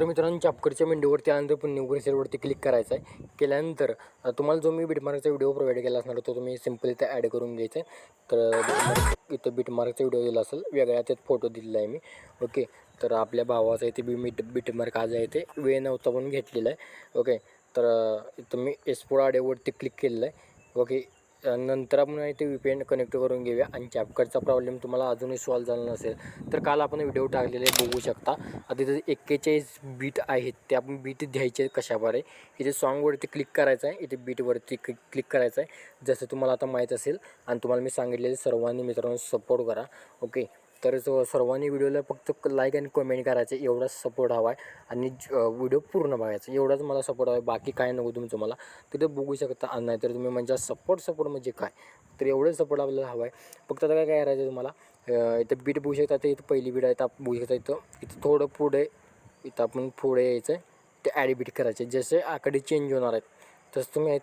तर मित्रांनो चॅप्टरच्या विंडोवरती आल्यानंतर पुन्हा सेलवरती क्लिक करायचं आहे. केल्यानंतर तुम्हाला जो मी बिटमार्कचा व्हिडिओ प्रोव्हाइड केला असणार तो तुम्ही सिम्पल इथं ॲड करून घ्यायचा आहे. तर इथं बिटमार्कचा व्हिडिओ दिला असेल वेगळा त्यात फोटो दिलेला आहे मी. ओके, तर आपल्या भावाचा इथे बिटमार्क आज आहे ते वेळ नव्हता म्हणून घेतलेला आहे. ओके, तर इथं मी एक्सपोर्ट ऑडिओवरती क्लिक केलेलं आहे. ओके, नंतर आपण इथे VPN कनेक्ट करून घेऊया. आणि कॅपकटचा प्रॉब्लेम तुम्हाला अजूनही सॉल्व्ह झाला नसेल तर काल आपण व्हिडिओ टाकलेले बघू शकता. आता इथे 41 बीट आहेत ते आपण बीट द्यायचे कशाप्रकारे. इथे सॉन्गवरती क्लिक करायचं आहे, इथे बीटवरती क्लिक करायचं आहे जसं तुम्हाला आता माहीत असेल. आणि तुम्हाला मी सांगितलेले सर्वांनी मित्रांनो सपोर्ट करा. ओके, तर सर्वांनी व्हिडिओला फक्त लाईक आणि कमेंट करायचं एवढाच सपोर्ट हवा आहे. आणि व्हिडिओ पूर्ण बघायचा एवढाच मला सपोर्ट हवा आहे, बाकी काय नको तुमचं मला. तिथं बघू शकता. नाही तर तुम्ही म्हणजे सपोर्ट म्हणजे काय, तर एवढं सपोर्ट आपल्याला हवा आहे. फक्त आता काय करायचं तुम्हाला, इथं बीट बघू शकता. इथं पहिली बीट आहे तर आपण बघू शकता. इथं थोडं पुढे इथं आपण पुढे यायचं आहे, ते ॲड बीट करायचे जसे आकडे चेंज होणार आहेत तसं तुम्ही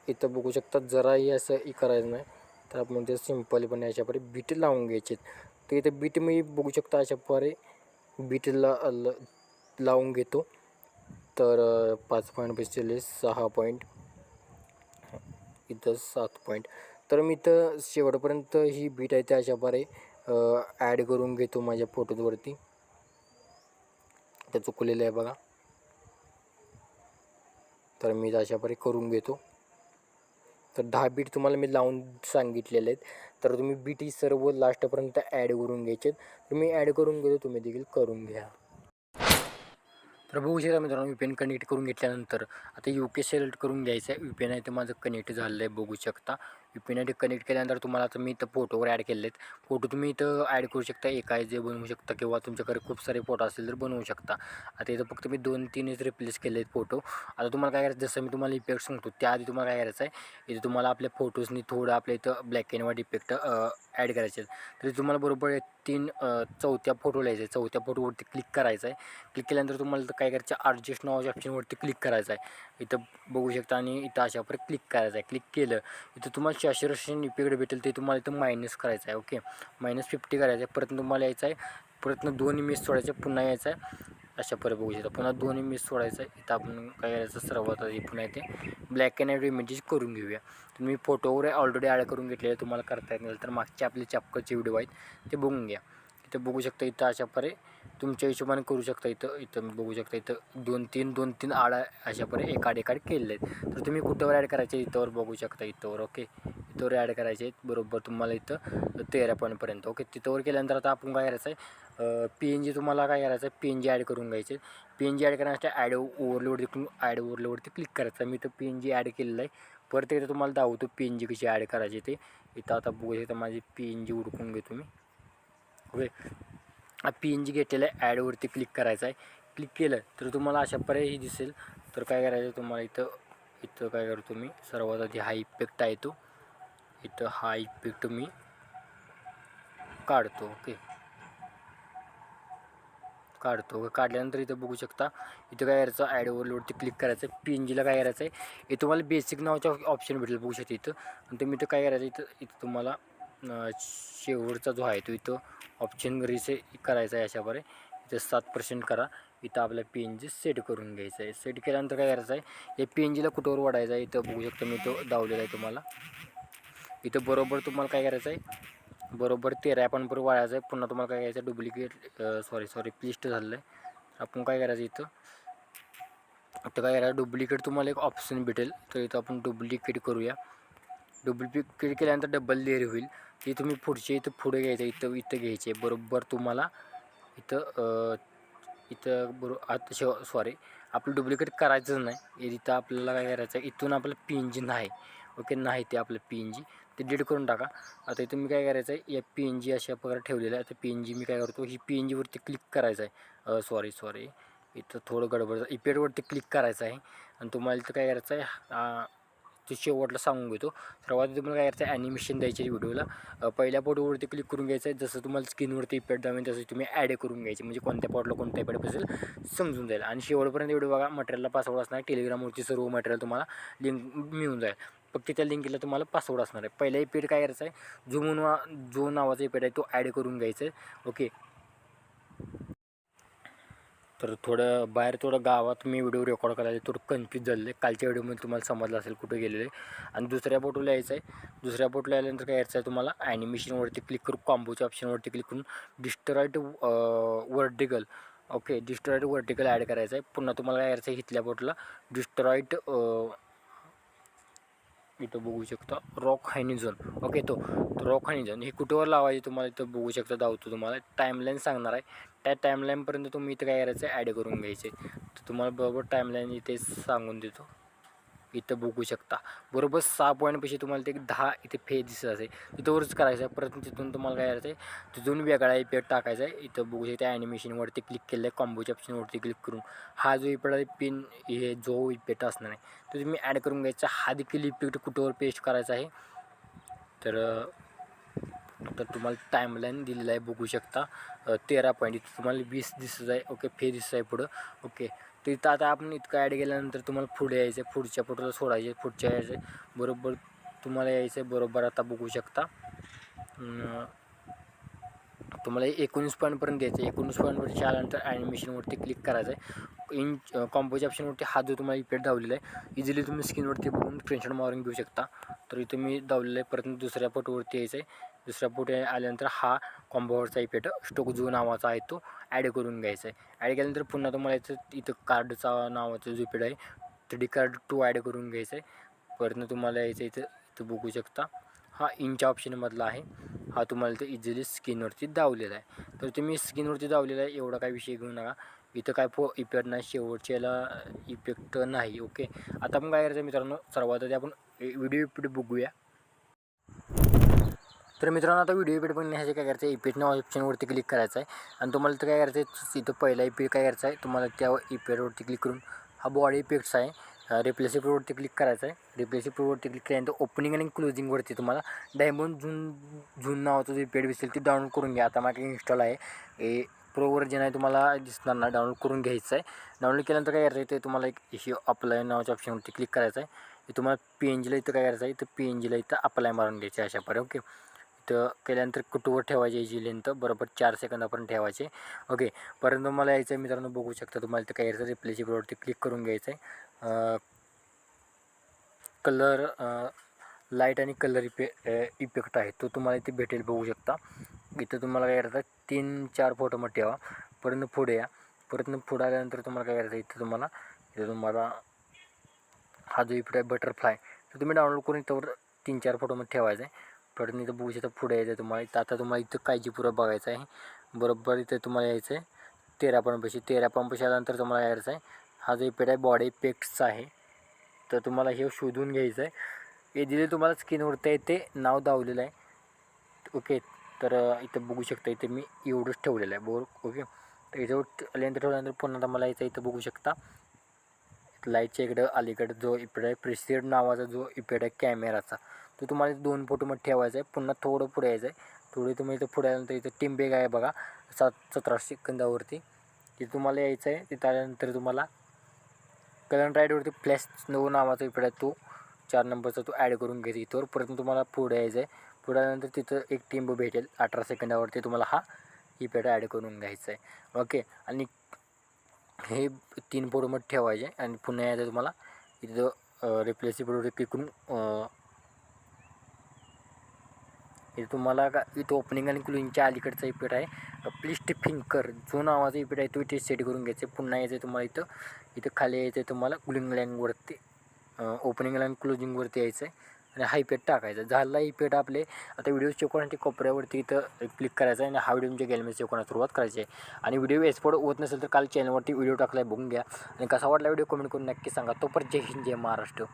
इथं बघू शकता. जराही असं करायचं नाही, तर आपण ते सिम्पलपणे अशाप्रकारे बीट लावून घ्यायचे. तर इथं बीट मी बघू शकता अशाप्रकारे बीट लावून घेतो. तर 5 पॉईंट बसलेले 6 पॉईंट, इथं 7 पॉईंट. तर मी इथं शेवटपर्यंत ही बीट आहे ते अशाप्रकारे ॲड करून घेतो माझ्या फोटोवरती. ते चुकलेलं आहे बघा, तर मी अशाप्रकारे करून घेतो. तर 10 बीट तुम्हाला मी लावून सांगितलेले आहेत. तर तुम्ही बीट ही सर्व लास्टपर्यंत ॲड करून घ्यायचे. तर मी ॲड करून घेतो, तुम्ही देखील करून घ्या. तर बघू शकता मित्रांनो VPN कनेक्ट करून घेतल्यानंतर आता UK सिलेक्ट करून घ्यायचं आहे. VPN आहे ते माझं कनेक्ट झालेलं आहे बघू शकता. VPN आहे ते कनेक्ट केल्यानंतर तुम्हाला आता मी इथं फोटोवर ॲड केले आहेत. फोटो तुम्ही इथं ॲड करू शकता, जे बनवू शकता किंवा तुमच्याकडे खूप सारे फोटो असतील तर बनवू शकता. आता इथं फक्त मी 2-3च रिप्लेस केले आहेत फोटो. आता तुम्हाला काय करायचं, जसं मी तुम्हाला इफेक्ट सांगतो त्याआधी तुम्हाला काय करायचं आहे, इथे तुम्हाला आपल्या फोटोजनी थोडं आपल्या इथं black and white effect add करायचे आहेत. तरी तुम्हाला बरोबर चौथ्या फोटोला यायचं आहे. चौथ्या फोटोवरती क्लिक करायचं आहे. क्लिक केल्यानंतर तुम्हाला काय करायचं, ॲडजस्ट नावाच्या ऑप्शनवरती क्लिक करायचं आहे. इथं बघू शकता आणि इथं अशाप्रकारे क्लिक करायचं आहे. क्लिक केलं इथं तुम्हाला सॅच्युरेशन इफेक्ट भेटेल ते तुम्हाला इथं मायनस करायचं आहे. ओके, -50 करायचं आहे. परत तुम्हाला यायचं आहे, परत 2 इमेज सोडायचे, पुन्हा यायचं आहे अशा परत बघू शकता. पुन्हा 2 इमेज सोडायचं आहे. इथं आपण काय करायचं, सर्वात आधी पुन्हा इथे ब्लॅक अँड व्हाईट इमेजेस करून घेऊया. तुम्ही फोटोवर ऑलरेडी ॲड करून घेतलेले, तुम्हाला करता येत नसेल तर मागचे आपले चॅप्टरचे व्हिडिओ आहेत ते बघून घ्या. इथं बघू शकता, इथं अशाप्रकारे तुमच्या हिशोबाने करू शकता. इथं बघू शकता, इथं 2-3 आडा अशाप्रकारे एकाड केलेले आहेत. तर तुम्ही कुठंवर ॲड करायचे, इथंवर बघू शकता. इथंवर ओके, इथंवर ॲड करायचे आहेत बरोबर तुम्हाला इथं 13 पॉईंटपर्यंत. ओके, तिथंवर केल्यानंतर आता आपण काय करायचं आहे, PNG तुम्हाला काय करायचं आहे, PNG ॲड करून घ्यायचे. PNG ॲड करण्यासाठी ॲड ओव्हरलोवरती क्लिक करायचं. मी इथं PNG ॲड केलेलं आहे. परत इथं तुम्हाला दाखवतो PNG कशी ॲड करायची ते. इथं आता बघू शकता माझी PNG उडकून घेतो मी. ओके, PNG घेतलेलं आहे, ॲडवरती क्लिक करायचं आहे. क्लिक केलं तर तुम्हाला अशा पर्यायी दिसेल. तर काय करायचं तुम्हाला, इथं काय करतो मी, सर्वात आधी हा इफेक्ट आहे तो, इथं हा इफेक्ट मी काढतो. ओके, काढल्यानंतर इथं बघू शकता, इथं काय करायचं, ॲड ओव्हरलोडवरती क्लिक करायचं. PNGला काय करायचं आहे, हे तुम्हाला बेसिक नावाचा ऑप्शन भेटेल बघू शकता इथं. आणि तुम्ही इथं काय करायचं, इथं तुम्हाला शेवटचा जो आहे तो इथं ऑप्शन करायचा आहे अशाप्रकारे. इथं 7% करा. इथं आपला PNG सेट करून घ्यायचं आहे. सेट केल्यानंतर काय करायचं आहे, हे PNGला कुठंवर वाढायचं आहे, इथं बघू शकता मी तो दावलेला आहे तुम्हाला. इथं बरोबर तुम्हाला काय करायचं आहे, बरोबर 13 बरोबर वाढायचं आहे. पुन्हा तुम्हाला काय करायचं, डुप्लिकेट सॉरी पेस्ट झालेलं आहे. आपण काय करायचं, इथं काय करायचं, डुप्लिकेट तुम्हाला एक ऑप्शन भेटेल, तर इथं आपण डुप्लिकेट करूया. डुप्लिकेट केल्यानंतर डबल लेअर होईल. ती तुम्ही इथं पुढे घ्यायचं, इथं घ्यायचे बरोबर तुम्हाला. इथं बरोबर आपलं डुप्लिकेट करायचंच नाही. इथं आपल्याला काय करायचं आहे, इथून आपलं PNG नाही. ओके, नाही ते आपलं PNG ते डिलीट करून टाका. आता इथं मी काय करायचं आहे, या PNG अशा प्रकारे ठेवलेलं आहे. आता PNG मी काय करतो, ही PNGवरती क्लिक करायचं आहे. सॉरी इथं थोडं गडबड, इफेक्टवरती क्लिक करायचं आहे. आणि तुम्हाला इथं काय करायचं आहे, ते शेवटला सांगून घेतो. सर्वात तुम्हाला काय करायचं आहे, ॲनिमेशन द्यायचे व्हिडिओला. पहिल्या फोटोवरती क्लिक करून घ्यायचं आहे. जसं तुम्हाला स्क्रीनवरती इफेक्ट दाखवेल तसं तुम्ही ॲड करून घ्यायचे, म्हणजे कोणत्या पॉटला कोणत्या इफेक्ट बसेल समजून जाईल. आणि शेवटपर्यंत व्हिडिओ बघा. मटेरियलला पासवर्ड असणार, टेलिग्रामवरती सर्व मटेरियल तुम्हाला लिंक मिळून जाईल. फक्त त्या लिंकला तुम्हाला पासवर्ड असणार आहे. पहिला इफेक्ट काय करायचं आहे, जो नावाचा इफेक्ट आहे तो ॲड करून घ्यायचा आहे. ओके, तर थोडं बाहेर थोडं गावात मी व्हिडिओ रेकॉर्ड करायला थोडं कन्फ्यूज झालेलं आहे. कालच्या व्हिडिओमध्ये तुम्हाला समजलं असेल कुठे गेलेले. आणि दुसऱ्या बोटला यायचं आहे. दुसऱ्या बोटला आल्यानंतर काय यायचं आहे तुम्हाला ॲनिमेशनवरती क्लिक करून कॉम्बोच्या ऑप्शनवरती क्लिक करून destroyed vertical okay destroyed vertical add करायचं आहे. पुन्हा तुम्हाला काय करायचं आहे इथल्या बोटला डिस्ट्रॉइड इथं बघू शकता रॉक हायनिझन ओके तो रॉक हायनिझन हे कुठेवर लावायचे तुम्हाला इथं बघू शकता दावतो तुम्हाला टाईमलाईन सांगणार आहे. त्या टाईमलाईनपर्यंत तुम्ही इथं काय करायचं ॲड करून घ्यायचे. तर तुम्हाला बरोबर टाईमलाईन इथे सांगून देतो. इथं बघू शकता बरोबर 6 पॉईंटपाशी तुम्हाला ते 10 इथे फेज दिसत असेल तिथंवरच करायचं आहे. परत तिथून तुम्हाला काय करायचं आहे तिथून वेगळा इफेक्ट टाकायचा आहे. इथं बघू शकता ॲनिमेशनवरती क्लिक केलं आहे कॉम्बोच्या ऑप्शनवरती क्लिक करून हा जो इफेक्ट आहे पिन हे जो इफेक्ट असणार आहे तो तुम्ही ॲड करून घ्यायचा. हा देखील इफेक्ट कुठेवर पेस्ट करायचा आहे. तर तुम्हाला टाईमलाईन दिलेला आहे बघू शकता 13 पॉईंट इथं तुम्हाला 20 दिसत आहे ओके फे दिसत आहे पुढं ओके. तर इथं आता आपण इतकं ॲड केल्यानंतर तुम्हाला पुढे यायचं आहे. पुढच्या फोटोला सोडायचे पुढच्या यायचं आहे बरोबर तुम्हाला यायचं आहे बरोबर आता बघू शकता तुम्हाला 19 पॉईंटपर्यंत द्यायचं आहे. 19 पॉईंटवरती आल्यानंतर ॲनिमेशनवरती क्लिक करायचं आहे. कॉम्पोच्या ऑप्शनवरती हा जो तुम्हाला इफेक्ट दावलेला आहे इझिली तुम्ही स्क्रीनवरती बघून स्क्रीनशॉट मारून घेऊ शकता. तर इथं मी दावलेलं आहे. परत दुसऱ्या फोटोवरती यायचं आहे. दुसऱ्या फोटो आल्यानंतर हा कॉम्बोवरचा इफेक्ट स्टोक जो नावाचा आहे तो ॲड करून घ्यायचा आहे. ॲड केल्यानंतर पुन्हा तुम्हाला याचं इथं कार्डचा नावाचा जो इफेक्ट आहे 3D कार्ड तो ॲड करून घ्यायचा आहे. परत तुम्हाला यायचं इथं बघू शकता हा इनच्या ऑप्शनमधला आहे. हा तुम्हाला इथं इझिली स्क्रीनवरती दावलेला आहे. तर तुम्ही स्क्रीनवरती दावलेला आहे एवढा काय विषय घेऊ नका. इथं काय इफेक्ट नाही शेवटच्याला इफेक्ट नाही ओके. आता आपण काय करायचं मित्रांनो सर्वात आधी आपण व्हिडिओ इफेक्ट बघूया. तर मित्रांनो आता व्हिडिओ इफेक्ट बघण्यासाठी काय करायचं आहे इफेक्ट नाव ऑप्शनवरती क्लिक करायचं आहे. आणि तुम्हाला इथं काय करायचं आहे इथं पहिला इफेक्ट काय करायचं आहे तुम्हाला त्या इफेक्टवरती क्लिक करून हा बॉडी इफेक्ट्स आहे रिप्लेसिबलवरती क्लिक करायचं आहे. रिप्लेसिबलवरती क्लिक केल्यानंतर ओपनिंग आणि क्लोजिंगवरती तुम्हाला डायमंड झून नावाचं जो इफेक्ट दिसेल ते डाउनलोड करून घ्या. आता माझ्या इन्स्टॉल आहे हे प्रो व्हर्जन आहे तुम्हाला दिसणार ना डाउनलोड करून घ्यायचं आहे. डाउनलोड केल्यानंतर काय करायचं आहे ते तुम्हाला एक इश्यू अप्लाय नावाच्या ऑप्शनवरती क्लिक करायचं आहे. हे तुम्हाला PNGला इथं काय करायचं आहे इथं PNGला इथं अप्लाय मारून घ्यायचे अशा प्रकारे ओके. तर केल्यानंतर कुठवर ठेवायची याची लेंथ बरोबर 4 सेकंदापर्यंत ठेवायचे ओके. परत तुम्हाला यायचं आहे मित्रांनो बघू शकता तुम्हाला इथं काय करायचं रिप्लेसिबलवरती क्लिक करून घ्यायचं आहे. कलर लाईट आणि कलर इफेक्ट आहे तो तुम्हाला इथे भेटेल बघू शकता. इथं तुम्हाला काय करायचं 3-4 फोटोमध्ये ठेवा. परत पुढे या. परत पुढे आल्यानंतर तुम्हाला काय करायचं इथं तुम्हाला हा जो इफेक्ट आहे बटरफ्लाय तर तुम्ही डाउनलोड करून इथं 3-4 फोटोमध्ये ठेवायचं आहे. परत इथं बघू शकता पुढे यायचं आहे तुम्हाला. इथं आता तुम्हाला इथं काळजीपूर्वक बघायचं आहे बरोबर. इथं तुम्हाला यायचं आहे 13 पॉईंटपाशी आल्यानंतर तुम्हाला यायचं आहे हा जो इफेक्ट आहे बॉडी इफेक्ट्स आहे. तर तुम्हाला हे शोधून घ्यायचं आहे. हे दिले तुम्हाला स्क्रीनवरती आहे ते नाव दावलेलं आहे ओके. तर इथं बघू शकता इथे मी एवढंच ठेवलेलं आहे बरोबर ओके. तर याच्यावर आल्यानंतर ठेवल्यानंतर पुन्हा मला यायचं इथं बघू शकता लाईटच्या इकडं अलीकडं जो इफेक्ट आहे प्रिसिड नावाचा जो इफेक्ट आहे कॅमेराचा तो तुम्हाला 2 फोटोमध्ये ठेवायचा आहे. पुन्हा थोडं पुढे यायचं आहे. थोडे तुम्ही इथं पुढे आल्यानंतर इथं टिंबेग आहे बघा 17 सेकंदावरती तिथे तुम्हाला यायचं आहे. तिथं आल्यानंतर तुम्हाला कलर राईडवरती फ्लॅश नो नावाचा इफेक्ट आहे तो 4 नंबरचा तो ॲड करून घ्यायचा इथवर. परत तुम्हाला पुढे यायचं आहे. पुढे आल्यानंतर तिथं एक टिंब भेटेल 18 सेकंदावरती तुम्हाला हा इफेक्ट ॲड करून घ्यायचा आहे ओके. आणि हे 3 फोटोमध्ये ठेवायचे आणि पुन्हा यायचं तुम्हाला इथं रिप्लेसिबलवर क्लिक करून इथे तुम्हाला का इथं ओपनिंग आणि क्लोजिंगच्या अलीकडचा इफेक्ट आहे प्लिस्ट फिंकर जो नावाचा इफेक्ट आहे तो इथे सेट करून घ्यायचा. पुन्हा यायचं तुम्हाला इथं खाली यायचं आहे तुम्हाला क्लिंग लँगवरती ओपनिंग आणि क्लोजिंगवरती यायचं आहे आणि हा इफेक्ट टाकायचा. झाला इफेक्ट आपले आता व्हिडिओ सेव्ह करण्यासाठी कोपऱ्यावरती इथं क्लिक करायचं आहे आणि हा व्हिडिओ तुमच्या गॅलरीमध्ये सेव्ह करण्यास सुरुवात करायची आहे. आणि व्हिडिओ एक्सपोर्ट होत नसेल तर काल चॅनलवरती व्हिडिओ टाकला आहे बघून घ्या. आणि कसा वाटला व्हिडिओ कमेंट करून नक्की सांगा. तोपर्यंत जय हिंद जय महाराष्ट्र.